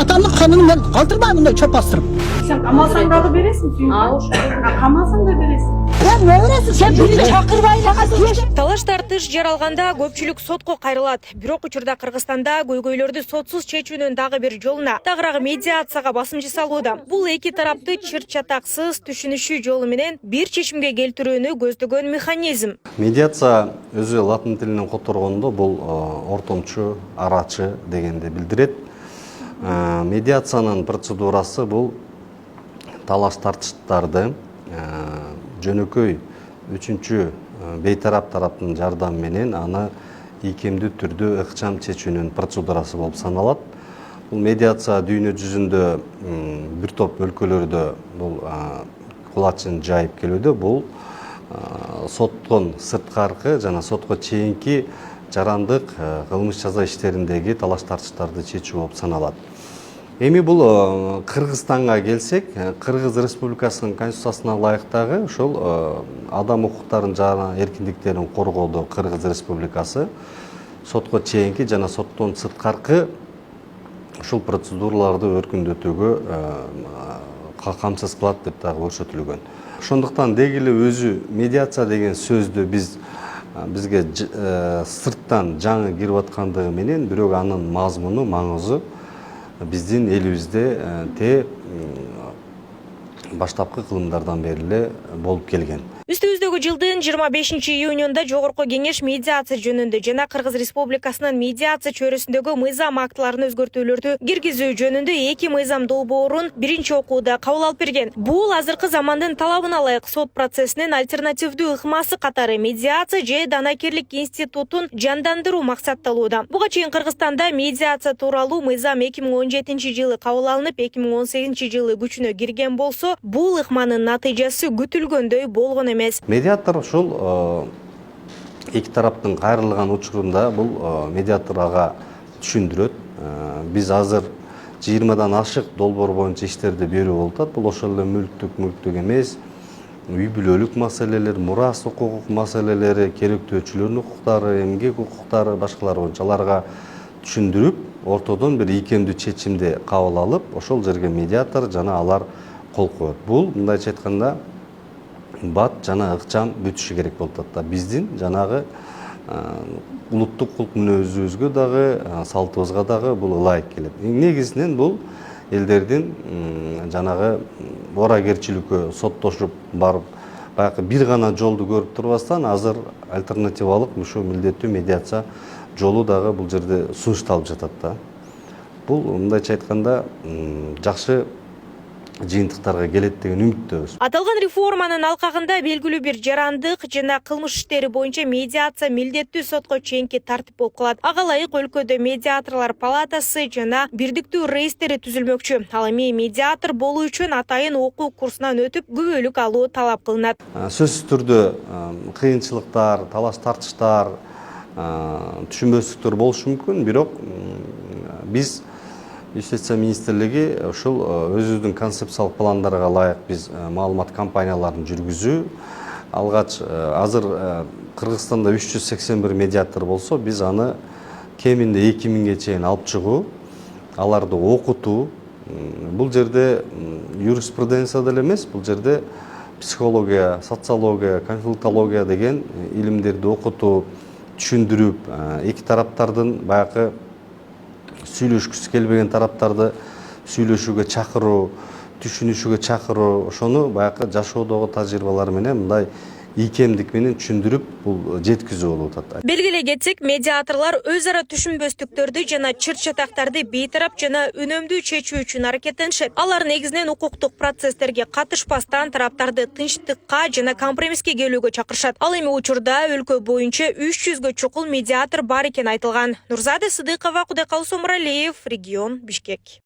Atamın kanını ben kaldırmayayım da çöp astırıp. Sen kamalsan da veresin. Kamalsan da veresin. Ya ne veresin sen birini çakırmayla kazanıyorsun. Талаш тартыш жаралганда көпчүлүк сотко кайрылат. Бирок учурда Кыргызстанда көйгөйлөрдү сотсуз чечүүнүн дагы бир жолуна тагыраагы медиацияга басым жасалууда. Бул эки тарапты чыр чатаксыз түшүнүшүү жолу менен бир чечимге келтирүүнү көздөгөн механизм. Медиация өзү латын тилинен которгондо бул ортомчу, арачы дегенди билдирет. Медиациянын процедурасы бул талаш тартыштарды жөнөкөй үчүнчү бейтарап тараптын жардамы менен аны ийкемдүү түрдө ыкчам чечүүнүн процедурасы болуп саналат. Бул медиация дүйнө жүзүндө бир топ өлкөлөрдө бул кулачын жайып келүүдө. Бул соттон сырткаркы жана сотко чейинки жарандык кылмыш жаза иштериндеги талаш тартыштарды чечүү болуп саналат. Эми бул Кыргызстанга келсек, Кыргыз Республикасынын конституциясына ылайыктагы ошол адам укуктарын жана эркиндиктерин коргоодо Кыргыз Республикасы сотко чейинки жана соттон сырткаркы ушул процедураларды өркүндөтүүгө камсыз кылат деп дагы көрсөтүлгөн. Ошондуктан деги эле өзү медиация деген сөздү бизге сырттан жаңы кирип аткандыгы менен, бирок анын мазмуну, маңызы биздин элибизде баштапкы кылымдардан бери эле болуп келген. Үстүбүздөгү жылдын 25-июнунда Жогорку Кеңеш медиация жөнүндө жана Кыргыз Республикасынын медиация чөйрөсүндөгү мыйзам актыларын өзгөртүүлөрдү киргизүү жөнүндө эки мыйзам долбоорун биринчи окууда кабыл алып берген. Бул азыркы замандын талабына ылайык сот процессинин альтернативдүү ыкмасы катары медиация же данакерлик институтун жандандыруу максатталууда. Буга чейин Кыргызстанда медиация тууралуу мыйзам 2017-жылы кабыл алынып, 2018-жылы күчүнө кирген болсо, бул ыкманын натыйжасы күтүлгөндөй болгон эмес. Медиатор ушул эки тараптын кайрылган учурунда бул медиатор ага түшүндүрөт. Биз азыр 20дан ашык долбоор боюнча иштерди берүү болуп атат. Бул ошол эле мүлктүк эмес, үй бүлөлүк маселелер, мурас укук маселелери, керектөөчүлөрдүн укуктары, эмгек укуктары, башкалар боюнча аларга түшүндүрүп, ортодон бир ийкемдүү чечимди кабыл алып, ошол жерге медиатор жана алар кол коет. Бул мындайча айтканда бат жана ыкчам бүтүшү керек болуп атат. Биздин жанагы улуттук кулк мүнөзүбүзгө дагы, салтыбызга дагы бул ылайык келет. Негизинен бул элдердин жанагы ооракерчиликкө соттошуп барып, баягы бир гана жолду көрүп турбастан, азыр альтернативалык ушу милдеттүү медиация жолу дагы бул жерде сунушталып жатат да. Бул мындайча айтканда жакшы жыйынтыктарга келет деген үмүттөбүз. Аталган реформанын алкагында белгилүү бир жарандык жана кылмыш иштери боюнча медиация милдеттүү сотко чейинки тартип болуп калат. Ага ылайык өлкөдө медиаторлор палатасы жана бирдиктүү реестри түзүлмөкчү. Ал эми медиатор болуу үчүн атайын окуу курсунан өтүп, күбөлүк алуу талап кылынат. Сөзсүз түрдө кыйынчылыктар, талаш тартыштар, түшүнбөстүктөр болушу мүмкүн, бирок биз Юстиция министрлиги ушул өзүбүздүн концепциялык пландарга ылайык биз маалымат кампанияларын жүргүзүү. Алгач азыр Кыргызстанда 381 медиатор болсо, биз аны кеминде 2000ге чейин алып чыгуу, аларды окутуу. Бул жерде юриспруденция деле эмес, бул жерде психология, социология, конфликтология деген илимдерди окутуу, түшүндүрүп, эки тараптардын баягы сүйлөшкүсү келбеген тараптарды сүйлөшүүгө чакыруу, түшүнүшүгө чакыруу, ошону баягы жашоодогу тажрыйбалар менен мындай ийкемдик менен түшүндүрүп бул жеткизүү болуп атат. Белгилей кетсек, медиаторлор өз ара түшүнбөстүктөрдү жана чыр чатактарды бейтарап жана үнөмдүү чечүү үчүн аракеттенишет. Алар негизинен укуктук процесстерге катышпастан тараптарды тынчтыкка жана компромисске келүүгө чакырышат. Ал эми учурда өлкө боюнча 300гө чукул медиатор бар экени айтылган. Нурзада Сыдыкова, Кудайкалуу Сомуралиев, регион, Бишкек.